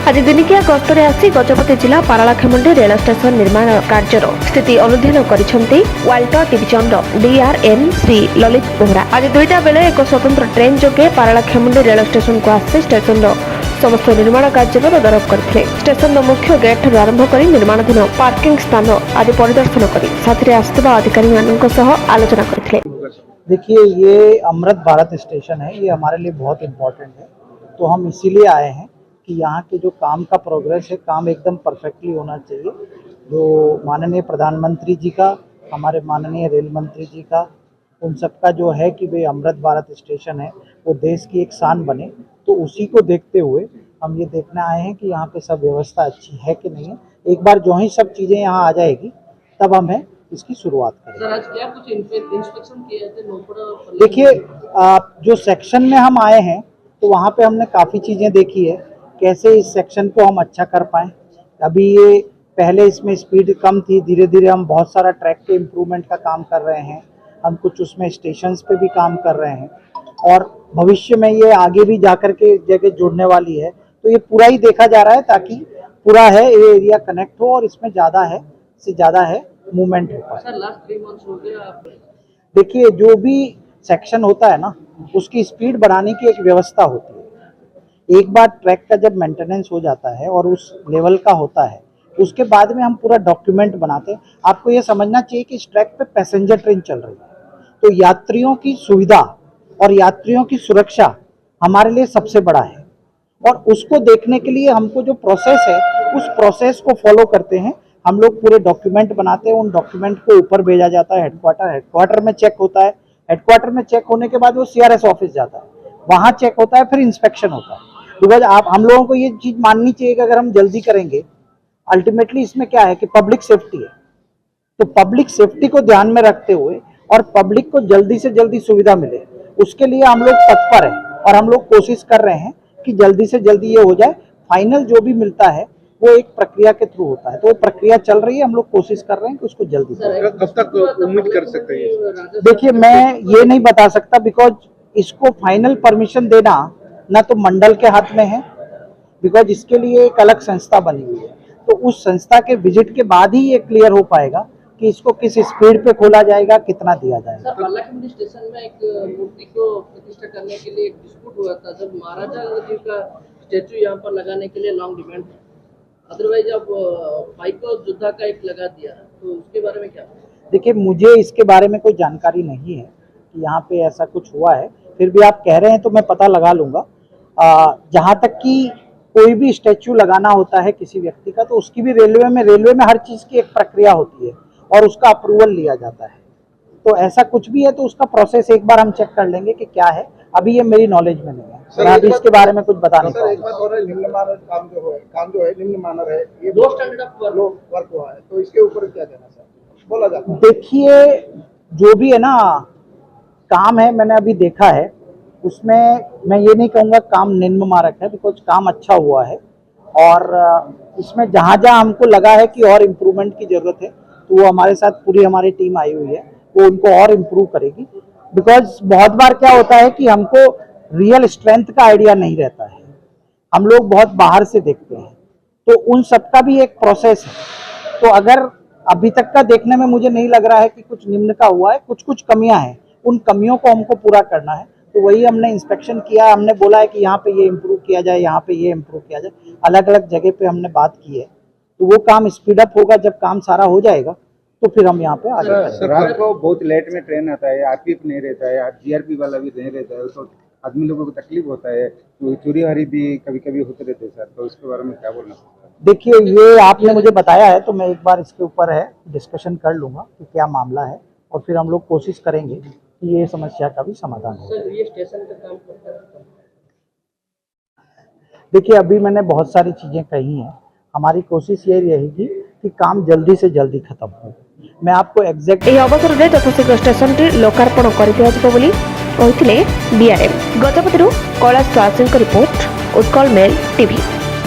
आज दिनिकिया गस्तर आसी गजपति जिला पारालाखेमुंडी रेल स्टेशन निर्माण कार्यर स्थिति अनुध्यान करिसेंती वाल्टर डिविजन डीआरएम श्री ललित बोहरा। आज 2टा बेले एक स्वतंत्र ट्रेन जोगे पारालाखेमुंडी रेल स्टेशन को आसी स्टेशन समस्त निर्माण कार्य तदारख करथिले। स्टेशन मुख्य गेट आरंभ कर निर्माणाधीन पार्किंग स्थान आदि परिदर्शन कर साथी आसुवा अधिकारी आलोचना करथिले। देखिए, ये अमृत भारत स्टेशन है, ये हमारे लिए बहुत इम्पोर्टेंट है। तो हम इसीलिए आए हैं कि यहाँ के जो काम का प्रोग्रेस है, काम एकदम परफेक्टली होना चाहिए। जो माननीय प्रधानमंत्री जी का, हमारे माननीय रेल मंत्री जी का, उन सबका जो है कि भाई अमृत भारत स्टेशन है वो देश की एक शान बने, तो उसी को देखते हुए हम ये देखने आए हैं कि यहाँ पे सब व्यवस्था अच्छी है कि नहीं है। एक बार जो ही सब चीज़ें यहाँ आ जाएगी तब हमें इसकी शुरुआत करें। सर, आज क्या कुछ इंस्पेक्शन किए थे? देखिए, जो सेक्शन में हम आए हैं तो वहाँ पे हमने काफ़ी चीज़ें देखी है, कैसे इस सेक्शन को हम अच्छा कर पाएँ। अभी ये पहले इसमें स्पीड कम थी, धीरे धीरे हम बहुत सारा ट्रैक के इम्प्रूवमेंट का काम कर रहे हैं। हम कुछ उसमें स्टेशंस पे भी काम कर रहे हैं और भविष्य में ये आगे भी जाकर के जगह जुड़ने वाली है। तो ये पूरा ही देखा जा रहा है ताकि पूरा है ये एरिया कनेक्ट हो और इसमें ज़्यादा है मूवमेंट हो पाए। सर, लास्ट 3 मंथ्स हो गया। देखिए, जो भी सेक्शन होता है ना, उसकी स्पीड बढ़ाने की एक व्यवस्था होती है। एक बार ट्रैक का जब मेंटेनेंस हो जाता है और उस लेवल का होता है, उसके बाद में हम पूरा डॉक्यूमेंट बनाते हैं। आपको ये समझना चाहिए कि इस ट्रैक पे पैसेंजर ट्रेन चल रही है, तो यात्रियों की सुविधा और यात्रियों की सुरक्षा हमारे लिए सबसे बड़ा है। और उसको देखने के लिए हमको जो प्रोसेस है, उस प्रोसेस को फॉलो करते हैं। हम लोग पूरे डॉक्यूमेंट बनाते हैं, उन डॉक्यूमेंट को ऊपर भेजा जाता है हेडक्वार्टर में चेक होता है। हेडक्वार्टर में चेक होने के बाद वो सीआरएस ऑफिस जाता है, वहाँ चेक होता है, फिर इंस्पेक्शन होता है। बिकॉज हम लोगों को ये चीज़ माननी चाहिए कि अगर हम जल्दी करेंगे, अल्टीमेटली इसमें क्या है कि पब्लिक सेफ्टी है। तो पब्लिक सेफ्टी को ध्यान में रखते हुए और पब्लिक को जल्दी से जल्दी सुविधा मिले, उसके लिए हम लोग तत्पर हैं और हम लोग कोशिश कर रहे हैं कि जल्दी से जल्दी ये हो जाए। फाइनल जो भी मिलता है वो एक प्रक्रिया के थ्रू होता है, तो वो प्रक्रिया चल रही है। हम लोग कोशिश कर रहे हैं कि उसको जल्दी से। कब तक उम्मीद कर सकते हैं? देखिए, मैं ये नहीं बता सकता, बिकॉज इसको फाइनल परमिशन देना ना तो मंडल के हाथ में है, बिकॉज इसके लिए एक अलग संस्था बनी हुई है। तो उस संस्था के विजिट के बाद ही ये क्लियर हो पाएगा कि इसको किस स्पीड पे खोला जाएगा, कितना दिया जाएगा। सर, पार्लाखेमुंडी स्टेशन में एक मूर्ति को प्रतिष्ठा करने के लिए एक डिस्प्यूट हुआ था, जब महाराजा जी का स्टैचू यहाँ पर लगाने के लिए लॉन्ग डिमांड था। अदरवाइज अब पाइको योद्धा का एक लगा दिया, तो उसके बारे में क्या? देखिए, मुझे इसके बारे में कोई जानकारी नहीं है कि यहाँ पे ऐसा कुछ हुआ है। फिर भी आप कह रहे हैं तो मैं पता लगा लूँगा। जहाँ तक कि कोई भी स्टैचू लगाना होता है किसी व्यक्ति का, तो उसकी भी रेलवे में हर चीज़ की एक प्रक्रिया होती है और उसका अप्रूवल लिया जाता है। तो ऐसा कुछ भी है तो उसका प्रोसेस एक बार हम चेक कर लेंगे कि क्या है। अभी ये मेरी नॉलेज में नहीं है, मैं अभी इसके बारे में कुछ बता नहीं पाऊंगा। एक बात और है, निम्न मानक काम जो है निम्न मानक है, ये लो स्टैंडर्ड ऑफ वर्क हुआ है, तो इसके ऊपर क्या कहना सर बोला जाता है? देखिए, जो भी है ना काम है, मैंने अभी देखा है, उसमें मैं ये नहीं कहूँगा काम निम्न मानक है, बिकॉज काम अच्छा हुआ है। और इसमें जहाँ जहाँ हमको लगा है कि और इम्प्रूवमेंट की ज़रूरत है, तो वो हमारे साथ पूरी हमारी टीम आई हुई है, वो उनको और इम्प्रूव करेगी। बिकॉज बहुत बार क्या होता है कि हमको रियल स्ट्रेंथ का आइडिया नहीं रहता है, हम लोग बहुत बाहर से देखते हैं, तो उन सब का भी एक प्रोसेस है। तो अगर अभी तक का देखने में मुझे नहीं लग रहा है कि कुछ निम्न का हुआ है, कुछ कमियां हैं, उन कमियों को हमको पूरा करना है। तो वही हमने इंस्पेक्शन किया, हमने बोला है कि यहाँ पे ये इम्प्रूव किया जाए, यहाँ पे ये इम्प्रूव किया जाए, अलग अलग जगह पे हमने बात की है। तो वो काम स्पीड अप होगा, जब काम सारा हो जाएगा तो फिर हम यहाँ पे आगे बढ़ेंगे। रात को बहुत लेट में ट्रेन आता है, आरपीएफ नहीं रहता है, जीआरपी वाला भी नहीं रहता है, तो आदमी लोगों को तकलीफ होता है, तो चोरी हरी भी कभी कभी होते रहते हैं सर, तो इसके बारे में क्या बोलना है? देखिए, ये आपने मुझे बताया है तो मैं एक बार इसके ऊपर है डिस्कशन कर लूँगा कि क्या मामला है, और फिर हम लोग कोशिश करेंगे कि ये समस्या का भी समाधान हो। सर, ये स्टेशन का काम करता है? देखिए, अभी मैंने बहुत सारी चीज़ें कही हैं, हमारी कोशिश ये रहेगी कि काम जल्दी से जल्दी खत्म हो। मैं आपको एग्जैक्ट अवसर में यथाशीघ्र स्टेशन लोकार्पण कर DRM Gajapati Kailash report Utkal mail TV.